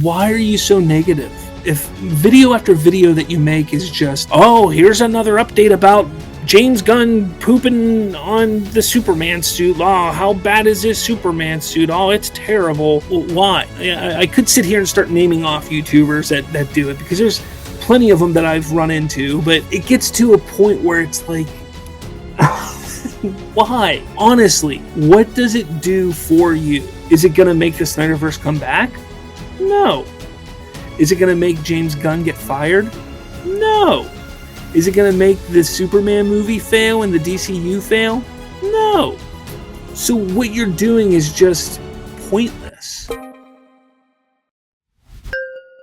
why are you so negative? If video after video that you make is just, oh, here's another update about James Gunn pooping on the Superman suit. Oh, how bad is this Superman suit? Oh, it's terrible. Well, why? I could sit here and start naming off YouTubers that do it, because there's plenty of them that I've run into, but it gets to a point where it's like, why? Honestly, what does it do for you? Is it going to make the Snyderverse come back? No. Is it going to make James Gunn get fired? No. Is it going to make the Superman movie fail and the DCU fail? No. So what you're doing is just pointless.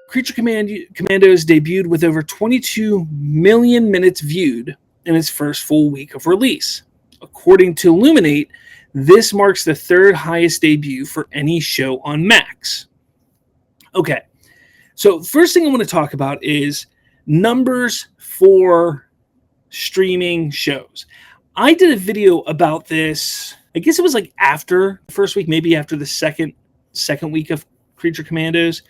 Creature Commandos debuted with over 22 million minutes viewed in its first full week of release. According to Illuminate, this marks the third highest debut for any show on Max. Okay, so first thing I want to talk about is numbers for streaming shows. I did a video about this, I guess it was like after the first week, maybe after the second week of Creature Commandos.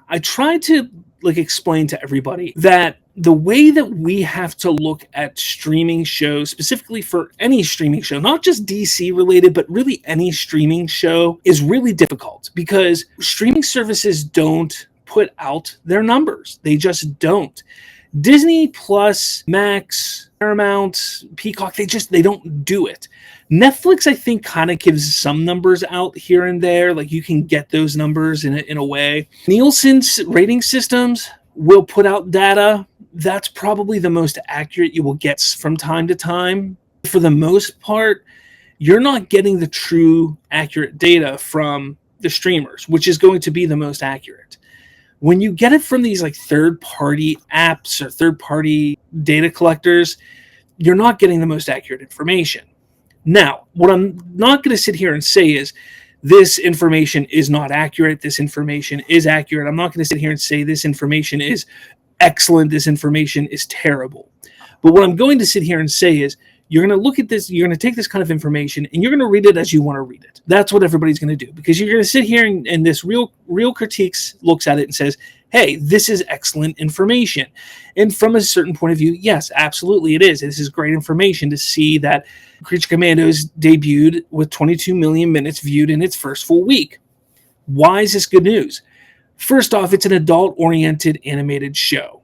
I tried to explain to everybody that the way that we have to look at streaming shows, specifically for any streaming show, not just DC related, but really any streaming show, is really difficult, because streaming services don't put out their numbers. They just don't. Disney Plus, Max, Paramount, Peacock, they don't do it. Netflix, I think, kind of gives some numbers out here and there. Like, you can get those numbers in a way. Nielsen's rating systems will put out data. That's probably the most accurate you will get from time to time. For the most part, you're not getting the true accurate data from the streamers, which is going to be the most accurate. When you get it from these third-party apps or third-party data collectors, you're not getting the most accurate information. Now, what I'm not going to sit here and say is this information is not accurate, this information is accurate. I'm not going to sit here and say this information is excellent, this information is terrible. But what I'm going to sit here and say is, you're going to look at this, you're going to take this kind of information, and you're going to read it as you want to read it. That's what everybody's going to do, because you're going to sit here and this real critiques looks at it and says, hey, this is excellent information. And from a certain point of view, yes, absolutely it is. This is great information to see that Creature Commandos debuted with 22 million minutes viewed in its first full week. Why is this good news? First off, it's an adult-oriented animated show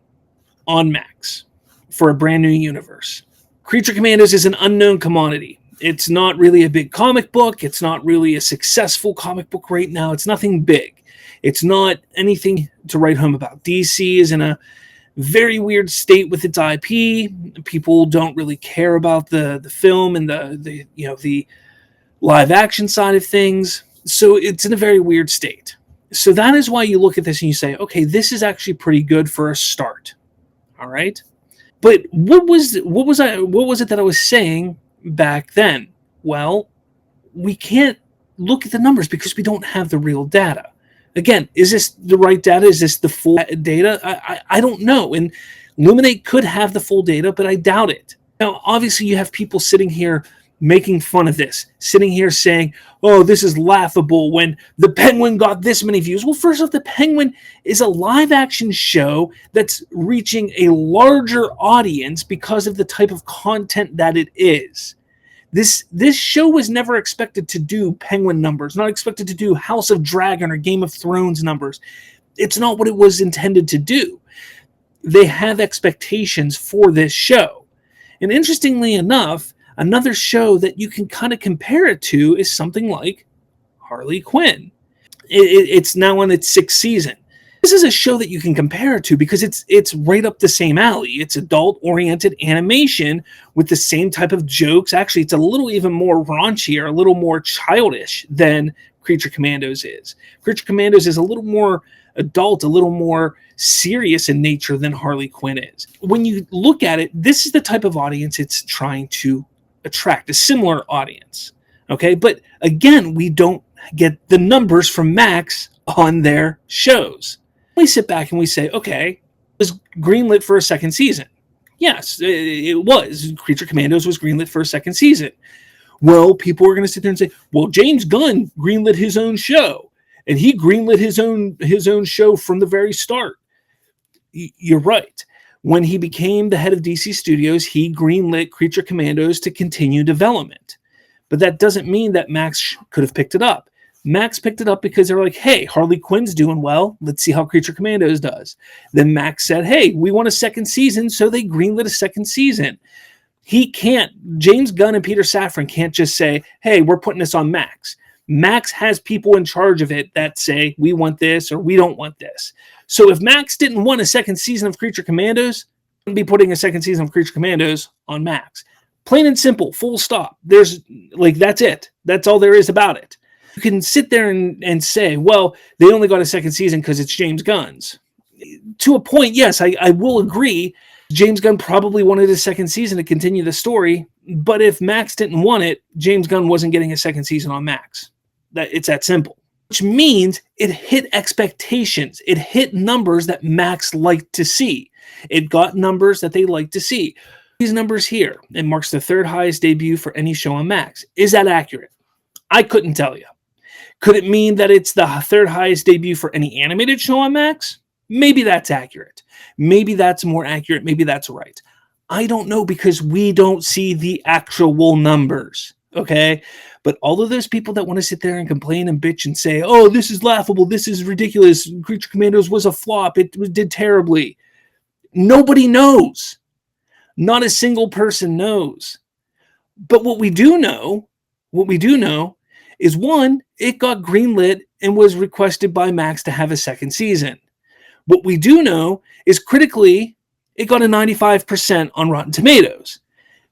on Max for a brand new universe. Creature Commandos is an unknown commodity. It's not really a big comic book. It's not really a successful comic book right now. It's nothing big. It's not anything to write home about. DC is in a very weird state with its IP. People don't really care about the film and the live action side of things. So it's in a very weird state. So that is why you look at this and you say, okay, this is actually pretty good for a start. All right. But what was it that I was saying back then? Well, we can't look at the numbers because we don't have the real data. Again, is this the right data? Is this the full data? I don't know. And Illuminate could have the full data, but I doubt it. Now, obviously, you have people sitting here making fun of this, sitting here saying, oh, this is laughable when The Penguin got this many views. Well, first off, The Penguin is a live-action show that's reaching a larger audience because of the type of content that it is. This show was never expected to do Penguin numbers, not expected to do House of Dragon or Game of Thrones numbers. It's not what it was intended to do. They have expectations for this show. And interestingly enough, another show that you can kind of compare it to is something like Harley Quinn. It's now in its 6th season. This is a show that you can compare it to because it's right up the same alley. It's adult-oriented animation with the same type of jokes. Actually, it's a little even more raunchier, a little more childish than Creature Commandos is. Creature Commandos is a little more adult, a little more serious in nature than Harley Quinn is. When you look at it, this is the type of audience it's trying to attract, a similar audience. Okay, but again, we don't get the numbers from Max on their shows. We sit back and we say, okay, it was greenlit for a 2nd season. Yes, it was. Creature Commandos was greenlit for a 2nd season. Well, people are going to sit there and say, well, James Gunn greenlit his own show. and he greenlit his own show from the very start. You're right. When he became the head of DC Studios, he greenlit Creature Commandos to continue development. But that doesn't mean that Max could have picked it up. Max picked it up because they were like, hey, Harley Quinn's doing well. Let's see how Creature Commandos does. Then Max said, hey, we want a second season, so they greenlit a second season. James Gunn and Peter Safran can't just say, hey, we're putting this on Max. Max has people in charge of it that say, we want this or we don't want this. So if Max didn't want a second season of Creature Commandos, he wouldn't be putting a second season of Creature Commandos on Max. Plain and simple, full stop. That's it. That's all there is about it. You can sit there and say, well, they only got a second season because it's James Gunn's. To a point, yes, I will agree. James Gunn probably wanted a second season to continue the story, but if Max didn't want it, James Gunn wasn't getting a second season on Max. It's that simple. Which means it hit expectations. It hit numbers that Max liked to see. It got numbers that they liked to see. These numbers here, it marks the third highest debut for any show on Max. Is that accurate? I couldn't tell you. Could it mean that it's the third highest debut for any animated show on Max? Maybe that's accurate. Maybe that's more accurate. Maybe that's right. I don't know because we don't see the actual numbers. Okay? But all of those people that want to sit there and complain and bitch and say, oh, this is laughable, this is ridiculous, Creature Commandos was a flop, it did terribly. Nobody knows. Not a single person knows. But what we do know is one, it got greenlit and was requested by Max to have a second season. What we do know is critically, it got a 95% on Rotten Tomatoes.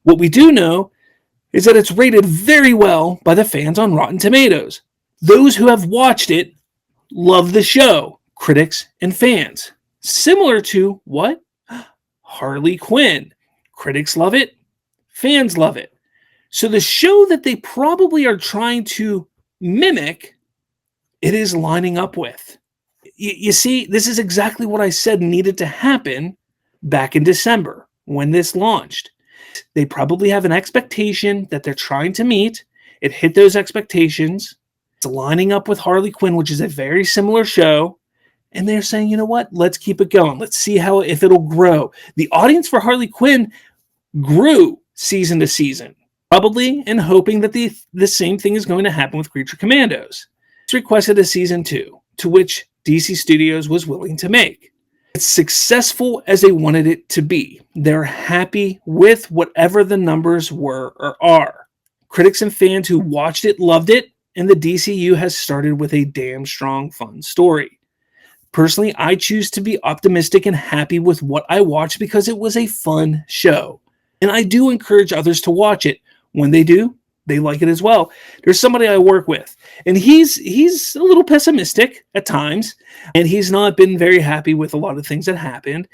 What we do know is that it's rated very well by the fans on Rotten Tomatoes. Those who have watched it love the show, critics and fans. Similar to what? Harley Quinn. Critics love it, fans love it. So the show that they probably are trying to mimic, it is lining up with. You see, this is exactly what I said needed to happen back in December when this launched. They probably have an expectation that they're trying to meet. It hit those expectations. It's lining up with Harley Quinn, which is a very similar show. And they're saying, you know what? Let's keep it going. Let's see if it'll grow. The audience for Harley Quinn grew season to season, probably in hoping that the same thing is going to happen with Creature Commandos. It's requested a season 2, to which DC Studios was willing to make. It's successful as they wanted it to be. They're happy with whatever the numbers were or are. Critics and fans who watched it loved it, and the DCU has started with a damn strong, fun story. Personally, I choose to be optimistic and happy with what I watched because it was a fun show. And I do encourage others to watch it. When they do, they like it as well. There's somebody I work with, and he's a little pessimistic at times, and he's not been very happy with a lot of things that happened.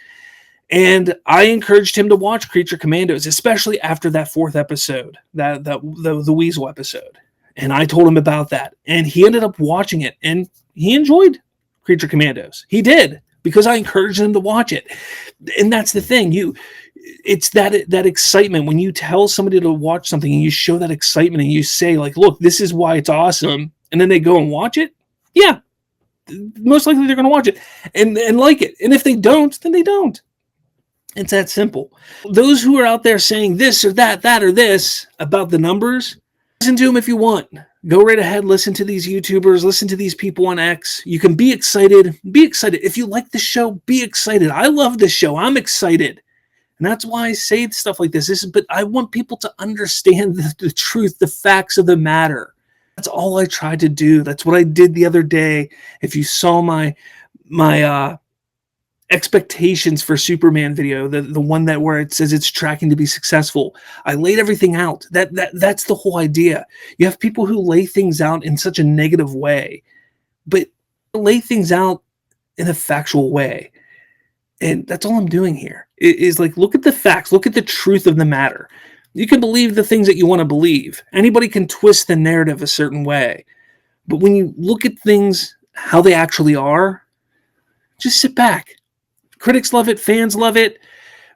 And I encouraged him to watch Creature Commandos, especially after that 4th episode, the Weasel episode. And I told him about that, and he ended up watching it, and he enjoyed Creature Commandos. He did, because I encouraged him to watch it. And that's the thing. It's that excitement when you tell somebody to watch something and you show that excitement and you say, like, look, this is why it's awesome, and then they go and watch it. Yeah, most likely they're going to watch it and like it. And if they don't, then they don't. It's that simple. Those who are out there saying this or that or this about the numbers, listen to them if you want. Go right ahead, listen to these YouTubers, listen to these people on X. You can be excited. Be excited. If you like the show, be excited. I love the show. I'm excited. And that's why I say stuff like this. But I want people to understand the truth, the facts of the matter. That's all I tried to do. That's what I did the other day. If you saw my expectations for Superman video, the one where it says it's tracking to be successful, I laid everything out. That's the whole idea. You have people who lay things out in such a negative way, but lay things out in a factual way. And that's all I'm doing here. It is like, look at the facts, look at the truth of the matter. You can believe the things that you want to believe. Anybody can twist the narrative a certain way. But when you look at things how they actually are, just sit back. Critics love it, fans love it.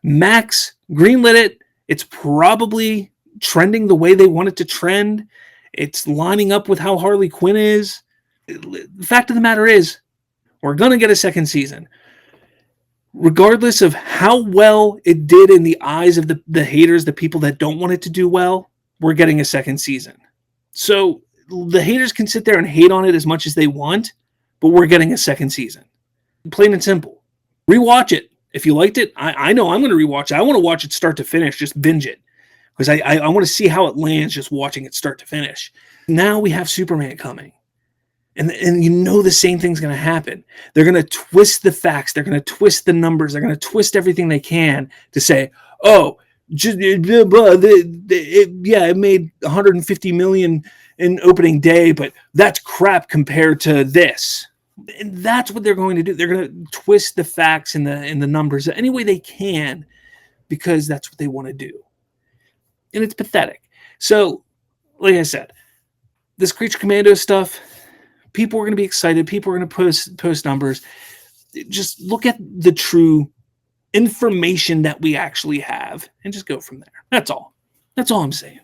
Max greenlit it. It's probably trending the way they want it to trend. It's lining up with how Harley Quinn is. The fact of the matter is, we're going to get a second season. Regardless of how well it did in the eyes of the haters, the people that don't want it to do well, we're getting a second season. So the haters can sit there and hate on it as much as they want, but we're getting a second season. Plain and simple. Rewatch it. If you liked it, I know I'm going to rewatch it. I want to watch it start to finish, just binge it. Because I want to see how it lands just watching it start to finish. Now we have Superman coming. And you know the same thing's going to happen. They're going to twist the facts. They're going to twist the numbers. They're going to twist everything they can to say, oh, it made 150 million in opening day, but that's crap compared to this. And that's what they're going to do. They're going to twist the facts and the numbers any way they can because that's what they want to do. And it's pathetic. So, like I said, this Creature Commando stuff, people are going to be excited. People are going to post numbers. Just look at the true information that we actually have and just go from there. That's all. That's all I'm saying.